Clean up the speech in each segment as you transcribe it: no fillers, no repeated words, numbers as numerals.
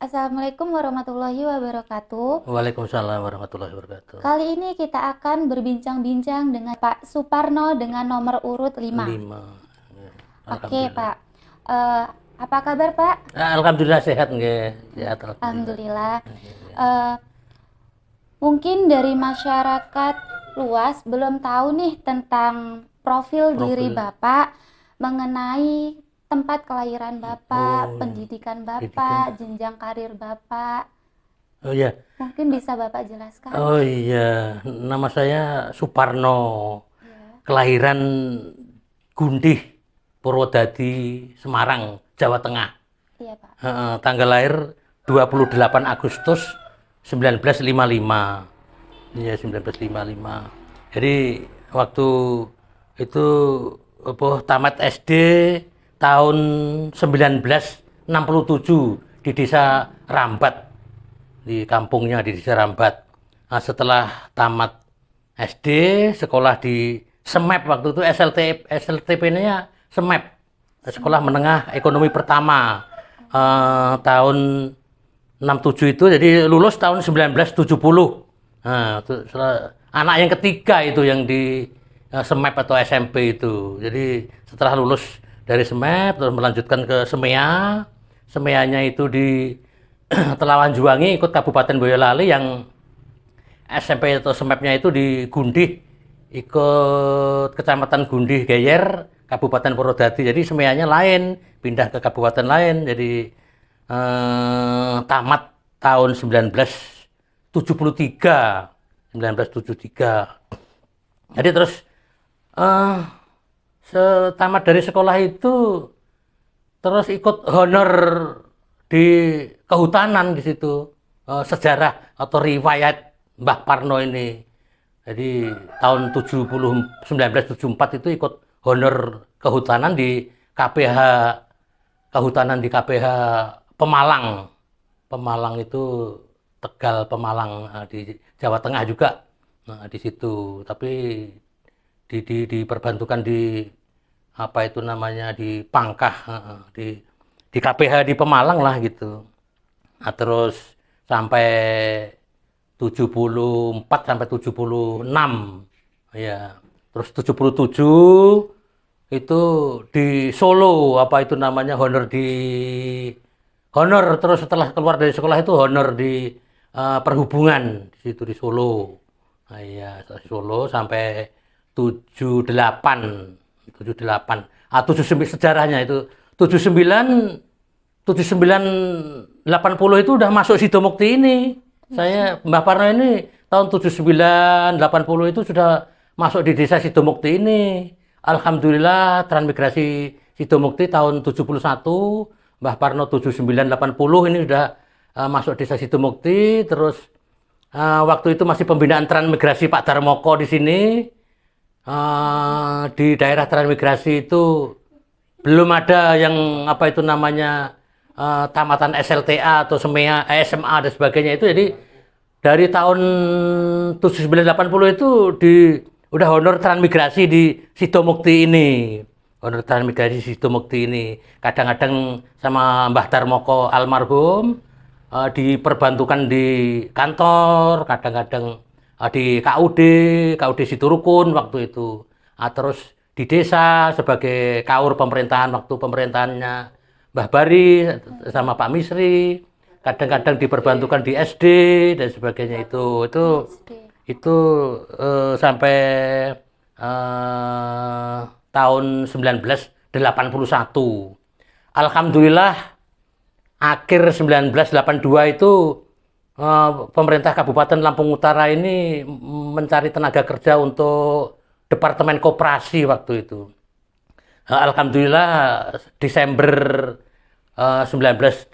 Assalamualaikum warahmatullahi wabarakatuh. Waalaikumsalam warahmatullahi wabarakatuh. Kali ini kita akan berbincang-bincang dengan Pak Suparno dengan nomor urut 5. 5. Ya, Oke, alhamdulillah. Pak. Apa kabar, Pak? Alhamdulillah sehat nggih. Sehat alhamdulillah. Alhamdulillah. Eh, Mungkin dari masyarakat luas belum tahu nih tentang profil diri Profil. Bapak mengenai tempat kelahiran Bapak, Oh, pendidikan pendidikan. Bapak, jenjang karir Bapak. Oh iya. Mungkin bisa Bapak jelaskan? Oh iya, nama saya Suparno. Ya. Kelahiran Gundih, Purwodadi, Semarang, Jawa Tengah. Iya, Pak. Tanggal lahir 28 Agustus 1955. Iya, 1955. Jadi waktu itu tamat SD tahun 1967 di Desa Rambat, di kampungnya di Desa Rambat. Nah, setelah tamat SD, sekolah di SMEP waktu itu SLTP-nya SMEP, Sekolah Menengah Ekonomi Pertama. Tahun 67 itu, jadi lulus tahun 1970. Nah, itu anak yang ketiga itu yang di SMEP atau SMP itu. Jadi setelah lulus dari SMEP terus melanjutkan ke SEMEA. SEMEA-nya itu di Telawan Juwangi, ikut Kabupaten Boyolali. Yang SMP atau SMEP-nya itu di Gundih, ikut Kecamatan Gundih Geyer, Kabupaten Purwodadi. Jadi SEMEA-nya lain, pindah ke kabupaten lain. Jadi tamat tahun 1973. Jadi terus setamat dari sekolah itu terus ikut honor di kehutanan di situ. Sejarah atau riwayat Mbah Parno ini. Jadi tahun 1974 itu ikut honor kehutanan di KPH Pemalang. Pemalang itu Tegal, Pemalang, di Jawa Tengah juga. Nah, di situ. Tapi diperbantukan di apa itu namanya, di Pangkah, di KPH di Pemalang lah gitu. Nah, terus sampai 74 sampai 76 ya. Terus 77 itu di Solo, apa itu namanya, honor terus setelah keluar dari sekolah itu honor di perhubungan di situ di Solo. Nah, iya, di Solo sampai 78. 79 sejarahnya itu 79 80 itu udah masuk Sidomukti ini. Saya Mbah Parno ini tahun 79 80 itu sudah masuk di desa Sidomukti ini. Alhamdulillah transmigrasi Sidomukti tahun 71, Mbah Parno 79 80 ini sudah masuk desa Sidomukti. Terus waktu itu masih pembinaan transmigrasi Pak Darmoko di sini. Di daerah transmigrasi itu belum ada yang apa itu namanya tamatan SLTA atau SEMEA, SMA dan sebagainya itu. Jadi dari tahun 79 80 itu udah honor transmigrasi di Sidomukti ini. Honor transmigrasi Sidomukti ini. Kadang-kadang sama Mbah Darmoko almarhum diperbantukan di kantor, kadang-kadang di KUD Siturukun waktu itu. Terus di desa sebagai kaur pemerintahan waktu pemerintahannya Mbah Bari sama Pak Misri. Kadang-kadang diperbantukan di SD dan sebagainya itu sampai tahun 1981. Alhamdulillah akhir 1982 itu pemerintah Kabupaten Lampung Utara ini mencari tenaga kerja untuk Departemen Koperasi waktu itu. Alhamdulillah Desember 1982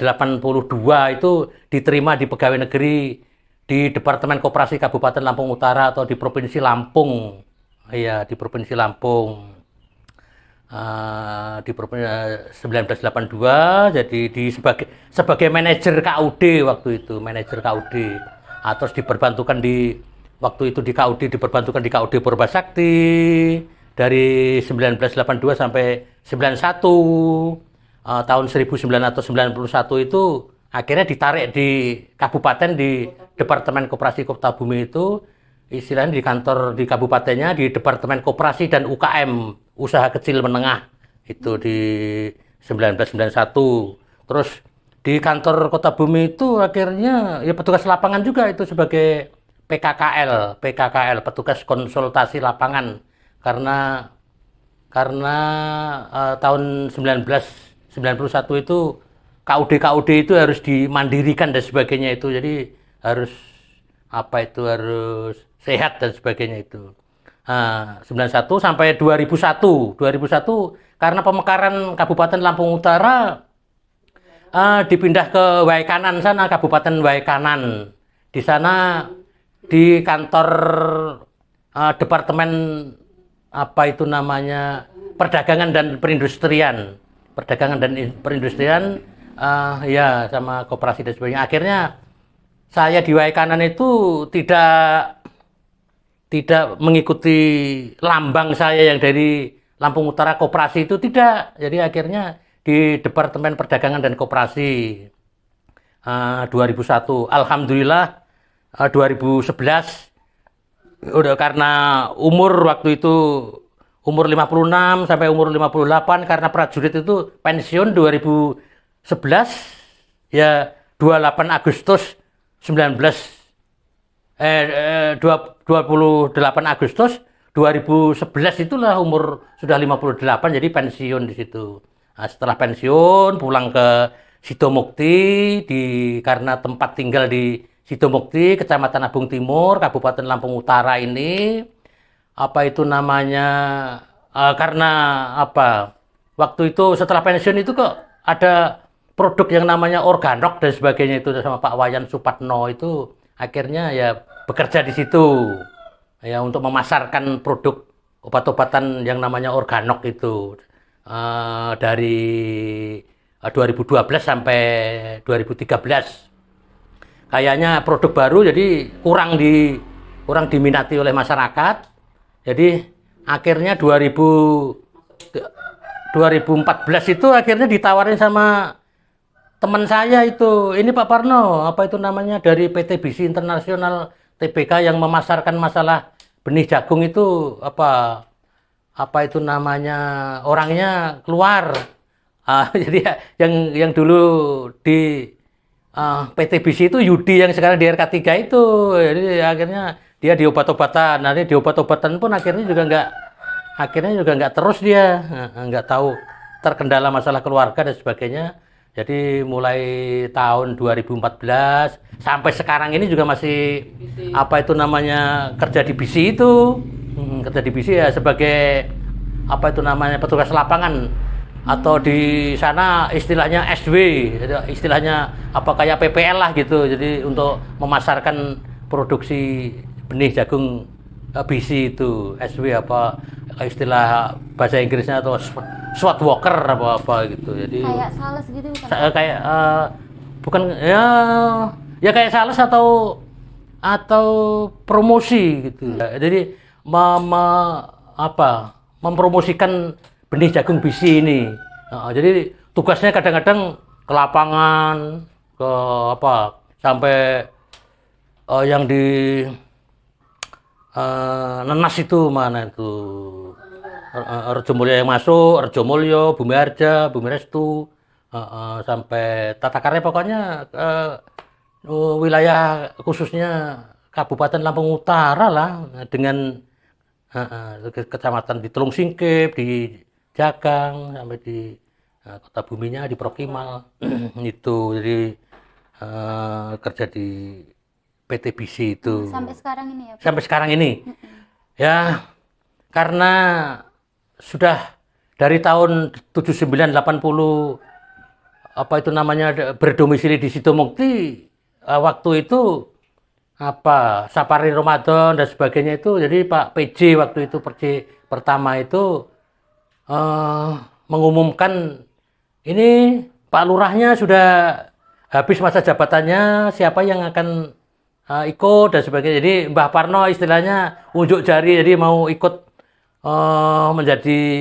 itu diterima di pegawai negeri di Departemen Koperasi Kabupaten Lampung Utara atau di Provinsi Lampung. Iya, di Provinsi Lampung. Di 1982 jadi sebagai manajer KUD waktu itu, manajer KUD. Terus diperbantukan waktu itu di KUD diperbantukan di KUD Purbasakti dari 1982 sampai 91. Tahun 1991 itu akhirnya ditarik di kabupaten di Departemen Koperasi Kota Bumi itu, istilahnya di kantor di kabupatennya di Departemen Koperasi dan UKM, usaha kecil menengah itu di 1991. Terus di kantor Kota Bumi itu akhirnya ya petugas lapangan juga itu sebagai PKKL, petugas konsultasi lapangan, karena tahun 1991 itu KUD itu harus dimandirikan dan sebagainya itu, jadi harus harus sehat dan sebagainya itu. 91 sampai 2001 karena pemekaran Kabupaten Lampung Utara, dipindah ke Waikanan sana, Kabupaten Waikanan. Di sana di kantor Departemen Perdagangan dan Perindustrian, ya sama koperasi dan sebagainya. Akhirnya saya di Waikanan itu tidak mengikuti lambang saya yang dari Lampung Utara Koperasi itu, tidak. Jadi akhirnya di Departemen Perdagangan dan Koperasi 2001. Alhamdulillah 2011 udah, karena umur waktu itu umur 56 sampai umur 58, karena prajurit itu pensiun 2011 ya 28 Agustus 2011 itulah umur sudah 58, jadi pensiun di situ. Nah, setelah pensiun pulang ke Sidomukti, karena tempat tinggal di Sidomukti, Kecamatan Abung Timur, Kabupaten Lampung Utara ini, karena waktu itu setelah pensiun itu kok ada produk yang namanya Organok dan sebagainya itu sama Pak Wayan Supatno itu, akhirnya ya bekerja di situ ya untuk memasarkan produk obat-obatan yang namanya Organok itu dari 2012 sampai 2013. Kayaknya produk baru, jadi kurang diminati oleh masyarakat. Jadi akhirnya 2014 itu akhirnya ditawarin sama teman saya itu, ini Pak Parno, dari PT Bisi Internasional TBK yang memasarkan masalah benih jagung itu, orangnya keluar. Jadi yang dulu di PT Bisi itu Yudi yang sekarang di RK3 itu, jadi akhirnya dia di obat-obatan. Nanti di obat-obatan pun akhirnya juga nggak terus, dia nggak tahu, terkendala masalah keluarga dan sebagainya. Jadi mulai tahun 2014 sampai sekarang ini juga masih kerja di Bisi itu, kerja di Bisi ya sebagai petugas lapangan, atau di sana istilahnya SW, istilahnya kayak PPL lah gitu. Jadi untuk memasarkan produksi benih jagung Bisi itu SW, istilah bahasa Inggrisnya, atau swat worker gitu. Jadi kayak sales gitu bukan ya kayak sales atau promosi gitu. Jadi mempromosikan benih jagung Bisi ini. Jadi tugasnya kadang-kadang ke lapangan, sampai yang di Nenas itu, mana itu, Rejomulyo yang masuk, Rejomulyo, Bumi Harja, Bumi Restu, sampai Tatakarya, pokoknya wilayah khususnya Kabupaten Lampung Utara lah, dengan kecamatan di Telung Singkip, di Jagang, sampai di Kota Buminya di Prokimal itu. Jadi kerja di PT Bisi itu sampai sekarang ini ya, Pak? Sampai sekarang ini. Ya, karena sudah dari tahun 79 80 berdomisili di Sidomukti, waktu itu Safari Ramadan dan sebagainya itu. Jadi Pak PJ waktu itu, pertama itu mengumumkan, ini Pak Lurahnya sudah habis masa jabatannya, siapa yang akan ikut dan sebagainya. Jadi Mbah Parno istilahnya unjuk jari, jadi mau ikut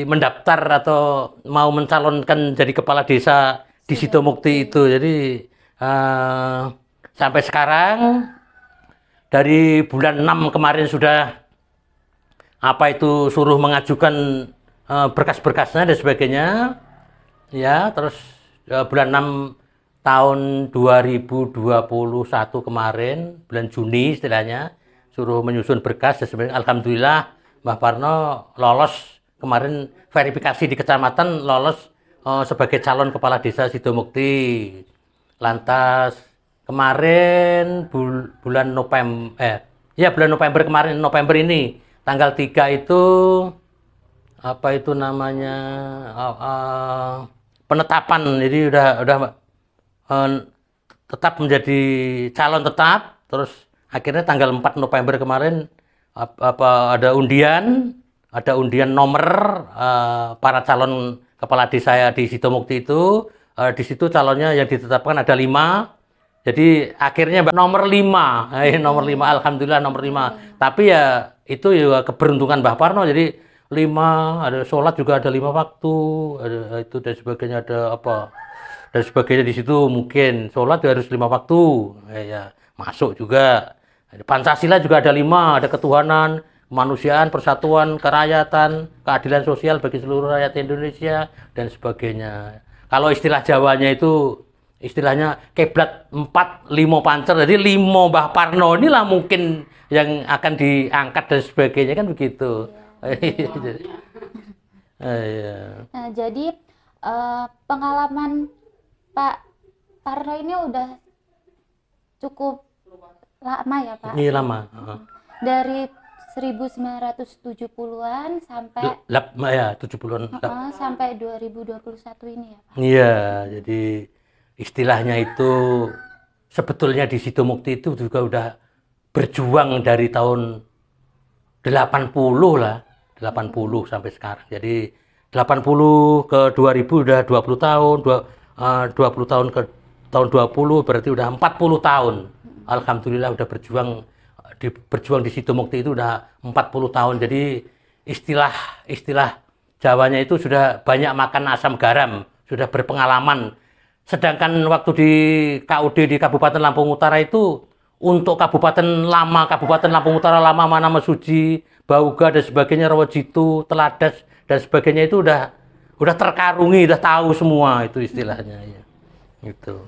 mendaftar atau mau mencalonkan jadi kepala desa di Sidomukti itu. Jadi eh, sampai sekarang dari bulan 6 kemarin sudah apa itu suruh mengajukan berkas-berkasnya dan sebagainya. Ya, terus bulan 6 tahun 2021 kemarin, bulan Juni istilahnya, suruh menyusun berkas dan sebagainya. Alhamdulillah Mbah Parno lolos kemarin verifikasi di kecamatan, lolos sebagai calon kepala desa Sidomukti. Lantas kemarin bulan November kemarin, November ini tanggal 3 itu apa itu namanya penetapan, jadi udah tetap menjadi calon tetap. Terus akhirnya tanggal 4 November kemarin ada undian nomor para calon kepala desa di Sidomukti itu. Di situ calonnya yang ditetapkan ada 5. Jadi akhirnya nomor 5, nomor 5, alhamdulillah nomor 5. Tapi ya itu ya keberuntungan Mbah Parno. Jadi 5, ada sholat juga ada 5 waktu, ada itu dan sebagainya, ada apa dan sebagainya di situ. Mungkin sholat harus 5 waktu, ya masuk juga. Pancasila juga ada 5, ada ketuhanan, kemanusiaan, persatuan, kerakyatan, keadilan sosial bagi seluruh rakyat Indonesia dan sebagainya. Kalau istilah Jawanya itu istilahnya kiblat 4, 5 pancer. Jadi 5 Mbah Parno inilah mungkin yang akan diangkat dan sebagainya, kan begitu. Nah, jadi pengalaman Pak Parno ini udah cukup lama ya Pak? Ini lama. Dari 1970-an sampai ya 70-an. Sampai 2021 ini ya Pak? Iya, jadi istilahnya itu sebetulnya di Sidomukti itu juga udah berjuang dari tahun 80 lah, 80 sampai sekarang. Jadi 80 ke 2000 udah 20 tahun, 20 tahun ke tahun 20 berarti udah 40 tahun. Alhamdulillah udah berjuang di Sidomukti itu udah 40 tahun. Jadi istilah Jawanya itu sudah banyak makan asam garam, sudah berpengalaman. Sedangkan waktu di KUD di Kabupaten Lampung Utara itu, untuk Kabupaten Lampung Utara Lama, Manama Suci, Bauga dan sebagainya, Rawajitu, Teladas dan sebagainya itu udah terkarungi, udah tahu semua itu istilahnya ya. Gitu.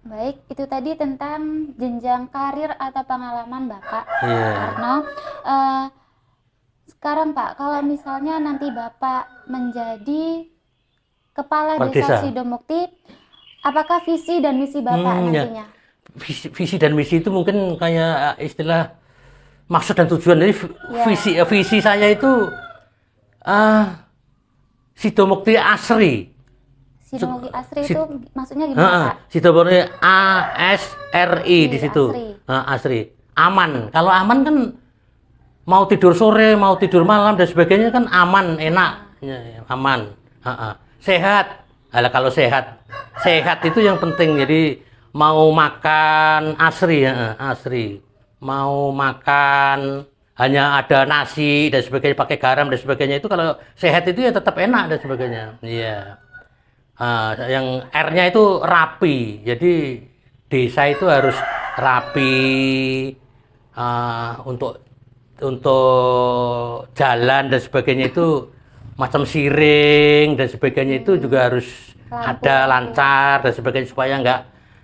Baik, itu tadi tentang jenjang karir atau pengalaman Bapak Parno. Sekarang Pak, kalau misalnya nanti Bapak menjadi Kepala Desa Sidomukti, apakah visi dan misi Bapak nantinya? Ya. Visi dan misi itu mungkin kayak istilah maksud dan tujuan. Jadi visi saya itu Sidomukti Asri. Sidomukti Asri itu maksudnya gimana Pak? Sidomukti ASRI di situ. Asri. Aman. Kalau aman kan mau tidur sore, mau tidur malam dan sebagainya kan aman, enak. Ya, aman. Sehat. Kalau sehat itu yang penting. Jadi mau makan asri, asri. Mau makan hanya ada nasi dan sebagainya, pakai garam dan sebagainya, itu kalau sehat itu ya tetap enak dan sebagainya. Iya. Yang R-nya itu rapi. Jadi desa itu harus rapi. Untuk jalan dan sebagainya itu macam siring dan sebagainya itu juga harus ada lancar dan sebagainya, supaya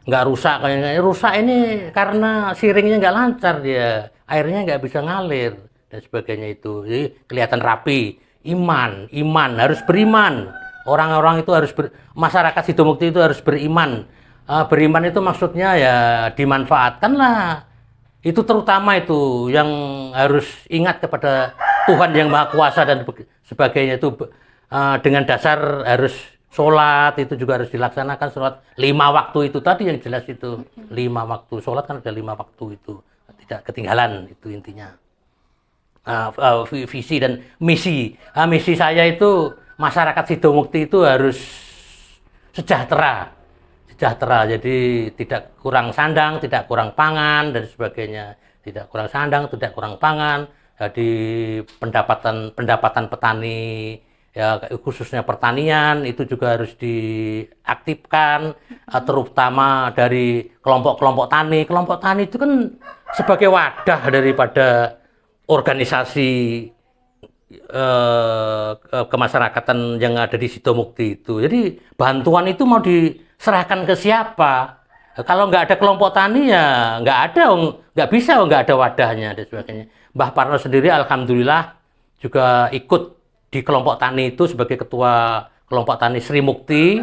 nggak rusak. Kayak rusak ini karena siringnya nggak lancar, dia airnya nggak bisa ngalir dan sebagainya itu. Jadi kelihatan rapi. Iman harus beriman. Orang-orang itu harus masyarakat Sidomukti itu harus beriman. Beriman itu maksudnya ya dimanfaatkanlah. Itu terutama itu yang harus ingat kepada Tuhan yang Maha Kuasa dan sebagainya itu. Dengan dasar harus sholat, itu juga harus dilaksanakan. Sholat 5 waktu itu tadi yang jelas itu. 5 waktu sholat kan ada 5 waktu itu, tidak ketinggalan, itu intinya. Visi dan misi. Misi saya itu masyarakat Sidomukti itu harus sejahtera. Jadi tidak kurang sandang, tidak kurang pangan dan sebagainya. Tidak kurang sandang, tidak kurang pangan. Jadi pendapatan petani ya khususnya pertanian itu juga harus diaktifkan, terutama dari kelompok-kelompok tani. Kelompok tani itu kan sebagai wadah daripada organisasi kemasyarakatan yang ada di Sidomukti itu. Jadi bantuan itu mau diserahkan ke siapa? Kalau nggak ada kelompok tani ya nggak bisa, nggak ada wadahnya dan sebagainya. Mbah Parno sendiri alhamdulillah juga ikut di kelompok tani itu sebagai ketua kelompok tani Sri Mukti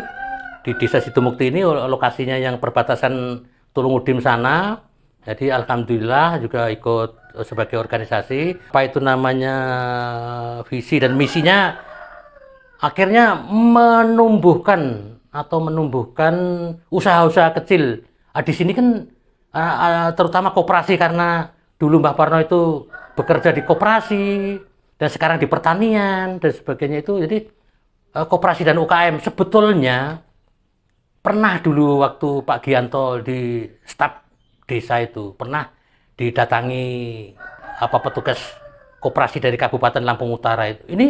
di Desa Sidomukti ini, lokasinya yang perbatasan Tulungudim sana. Jadi alhamdulillah juga ikut sebagai organisasi. Apa itu namanya, visi dan misinya akhirnya menumbuhkan usaha-usaha kecil. Di sini kan terutama koperasi, karena dulu Mbah Parno itu bekerja di koperasi dan sekarang di pertanian dan sebagainya itu. Jadi koperasi dan UKM sebetulnya pernah dulu waktu Pak Gianto di staf desa itu pernah didatangi petugas koperasi dari Kabupaten Lampung Utara itu. Ini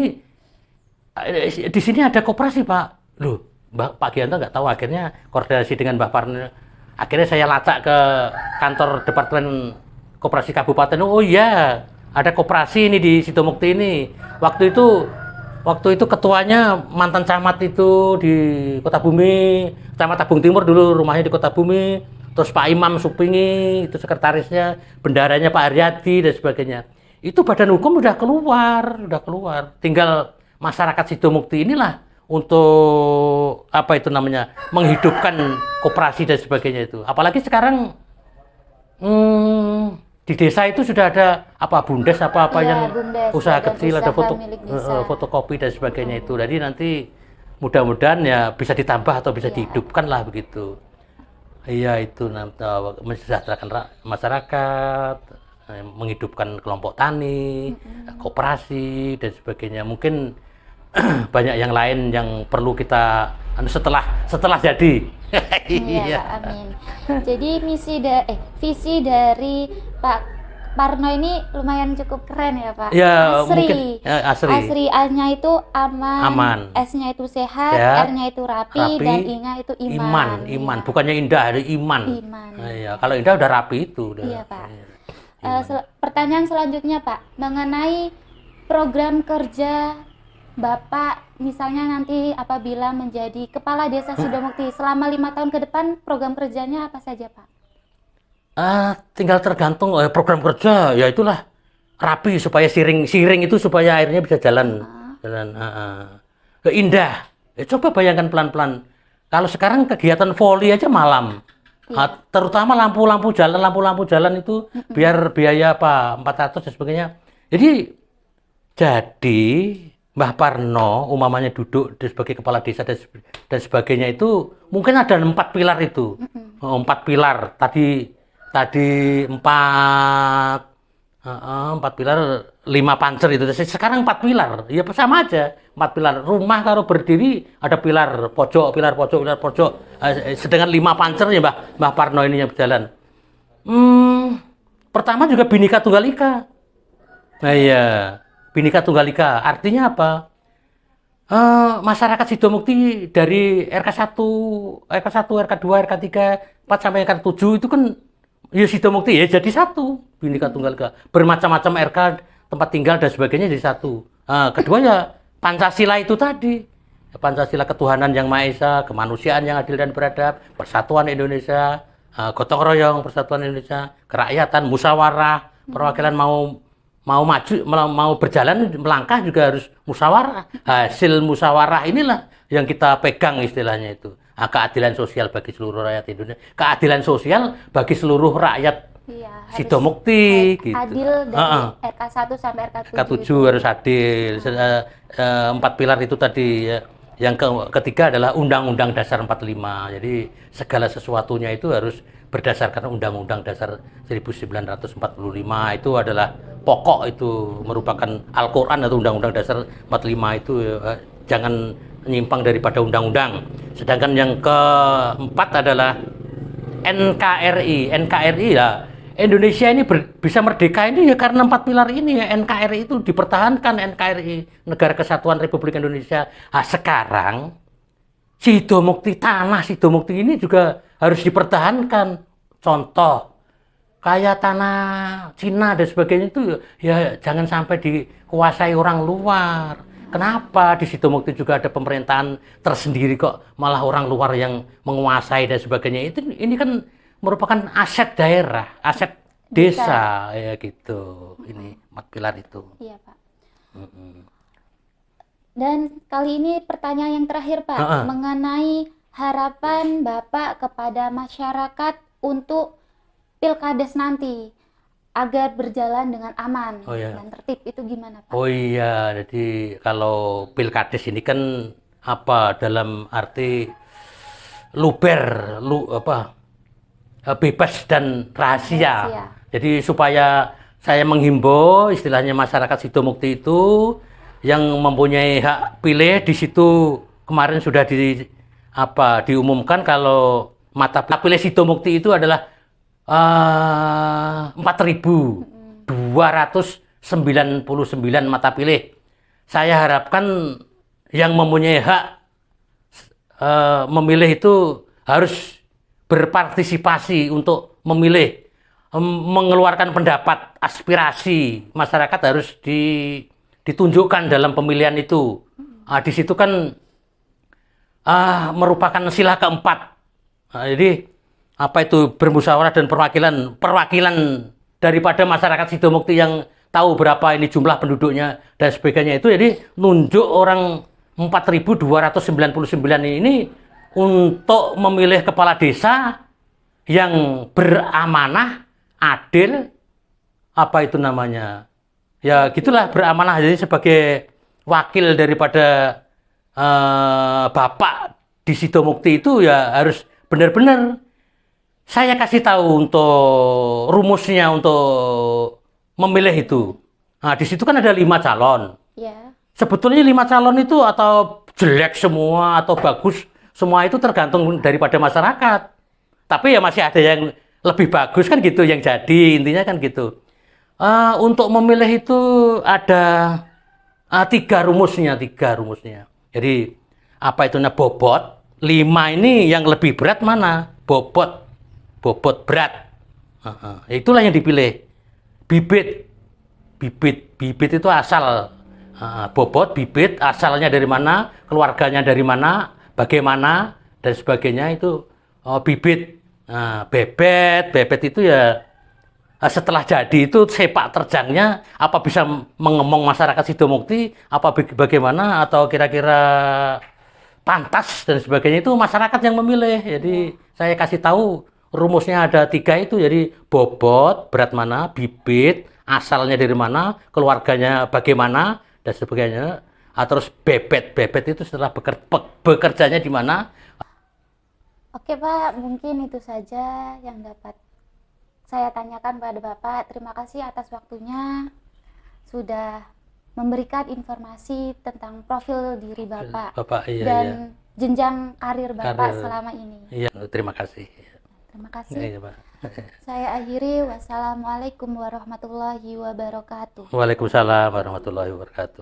di sini ada koperasi Pak. Loh, Pak Gianto nggak tahu. Akhirnya koordinasi dengan Mbah Parno. Akhirnya saya lacak ke kantor Departemen Koperasi Kabupaten. Oh iya, ada koperasi ini di Sidomukti ini. Waktu itu ketuanya mantan camat itu di Kota Bumi, Camat Tabung Timur dulu, rumahnya di Kota Bumi. Terus Pak Imam Supingi itu sekretarisnya, bendaranya Pak Aryadi dan sebagainya. Itu badan hukum udah keluar. Tinggal masyarakat Sidomukti inilah untuk menghidupkan koperasi dan sebagainya itu. Apalagi sekarang di desa itu sudah ada Bundes yang Bundes, usaha kecil, ada fotokopi dan sebagainya itu. Jadi nanti mudah-mudahan ya bisa ditambah atau bisa dihidupkan lah begitu. Iya, itu mensejahterakan masyarakat, menghidupkan kelompok tani, koperasi dan sebagainya. Mungkin banyak yang lain yang perlu kita setelah jadi. Iya, Amin. Jadi visi dari Pak Parno ini lumayan cukup keren ya Pak. Ya, Asri. Mungkin Asri. A-nya itu aman. S-nya itu sehat, R-nya itu rapi, dan I-nya itu iman. Iman. Bukannya indah, ada iman. Ya, kalau indah udah rapi itu. Iya Pak. Pertanyaan selanjutnya Pak, mengenai program kerja Bapak, misalnya nanti apabila menjadi Kepala Desa Sidomukti selama 5 tahun ke depan, program kerjanya apa saja Pak? Tinggal tergantung program kerja, ya itulah rapi supaya siring itu supaya airnya bisa jalan. Indah. Coba bayangkan pelan-pelan. Kalau sekarang kegiatan voli aja malam. Terutama lampu-lampu jalan itu biar biaya 400 dan sebagainya. Jadi Mbah Parno umpamanya duduk sebagai kepala desa dan sebagainya itu mungkin ada 4 pilar itu. 4 pilar tadi 4 pilar, 5 pancer itu. Sekarang 4 pilar. Ya sama aja. 4 pilar. Rumah kalau berdiri ada pilar pojok. Sedangkan 5 pancer ya Mbah Parno ini yang berjalan. Pertama juga Bhinneka Tunggal Ika. Nah iya, Bhinneka Tunggal Ika. Artinya apa? Masyarakat Sidomukti dari RK1, RK2, RK3, 4 sampai RK7 itu kan ya Sidomukti ya jadi satu. Bhinneka Tunggal Ika. Bermacam-macam RK, tempat tinggal dan sebagainya jadi satu. Kedua ya Pancasila itu tadi. Pancasila ketuhanan yang Maha Esa, kemanusiaan yang adil dan beradab, persatuan Indonesia, gotong royong, persatuan Indonesia, kerakyatan, musyawarah, perwakilan mau maju, mau berjalan, melangkah juga harus musyawarah. Hasil musyawarah inilah yang kita pegang istilahnya itu. Keadilan sosial bagi seluruh rakyat Indonesia. Keadilan sosial bagi seluruh rakyat Sidomukti. Gitu. Adil dari RK1 sampai RK7. RK7 harus adil. 4 pilar itu tadi. Yang ketiga adalah Undang-Undang Dasar 45. Jadi segala sesuatunya itu harus berdasarkan Undang-Undang Dasar 1945. Itu adalah pokok, itu merupakan Al-Quran atau Undang-Undang Dasar 45 itu jangan menyimpang daripada undang-undang. Sedangkan yang keempat adalah NKRI. NKRI ya, Indonesia ini bisa merdeka ini ya karena 4 pilar ini ya. NKRI itu dipertahankan, NKRI Negara Kesatuan Republik Indonesia. Nah, sekarang Sidomukti, tanah Sidomukti ini juga harus dipertahankan. Contoh kayak tanah Cina dan sebagainya itu ya jangan sampai dikuasai orang luar. Kenapa di Sidomukti juga ada pemerintahan tersendiri kok malah orang luar yang menguasai dan sebagainya. Itu ini kan merupakan aset daerah, aset desa ya gitu. Ini 4 pilar itu. Iya, Pak. Dan kali ini pertanyaan yang terakhir, Pak, mengenai harapan Bapak kepada masyarakat untuk Pilkades nanti agar berjalan dengan aman dan tertib, itu gimana, Pak? Oh iya, jadi kalau Pilkades ini kan apa dalam arti bebas dan rahasia. Jadi supaya saya menghimbau istilahnya masyarakat Sidomukti itu yang mempunyai hak pilih di situ kemarin sudah diumumkan kalau mata pilih Sidomukti itu adalah 4.299 mata pilih. Saya harapkan yang mempunyai hak memilih itu harus berpartisipasi untuk memilih, mengeluarkan pendapat, aspirasi masyarakat harus ditunjukkan dalam pemilihan itu. Di situ kan merupakan sila keempat. Jadi apa itu bermusyawarah dan perwakilan daripada masyarakat Sidomukti yang tahu berapa ini jumlah penduduknya dan sebagainya itu. Jadi nunjuk orang 4.299 ini untuk memilih kepala desa yang beramanah, adil, apa itu namanya? Ya gitulah, beramanah. Jadi sebagai wakil daripada Bapak di Sidomukti itu ya harus benar-benar saya kasih tahu untuk rumusnya untuk memilih itu. Nah, di situ kan ada 5 calon. Ya. Sebetulnya 5 calon itu atau jelek semua atau bagus semua itu tergantung daripada masyarakat. Tapi ya masih ada yang lebih bagus kan gitu yang jadi, intinya kan gitu. Untuk memilih itu ada 3 rumusnya. Jadi apa itu bobot 5 ini yang lebih berat mana? Bobot berat. Itulah yang dipilih. Bibit itu asal. Bobot, bibit, asalnya dari mana, keluarganya dari mana, bagaimana dan sebagainya itu bibit. Bebet itu ya setelah jadi itu sepak terjangnya apa bisa mengemong masyarakat Sidomukti, apa bagaimana atau kira-kira pantas dan sebagainya itu masyarakat yang memilih. Jadi saya kasih tahu rumusnya ada 3 itu. Jadi bobot berat mana, bibit asalnya dari mana, keluarganya bagaimana dan sebagainya. Terus bebet itu setelah bekerjanya di mana. Oke, Pak, mungkin itu saja yang dapat saya tanyakan pada Bapak. Terima kasih atas waktunya sudah memberikan informasi tentang profil diri Bapak, dan jenjang karir Bapak selama ini. Iya, terima kasih. Terima kasih. Iya, Pak. Saya akhiri. Wassalamualaikum warahmatullahi wabarakatuh. Waalaikumsalam warahmatullahi wabarakatuh.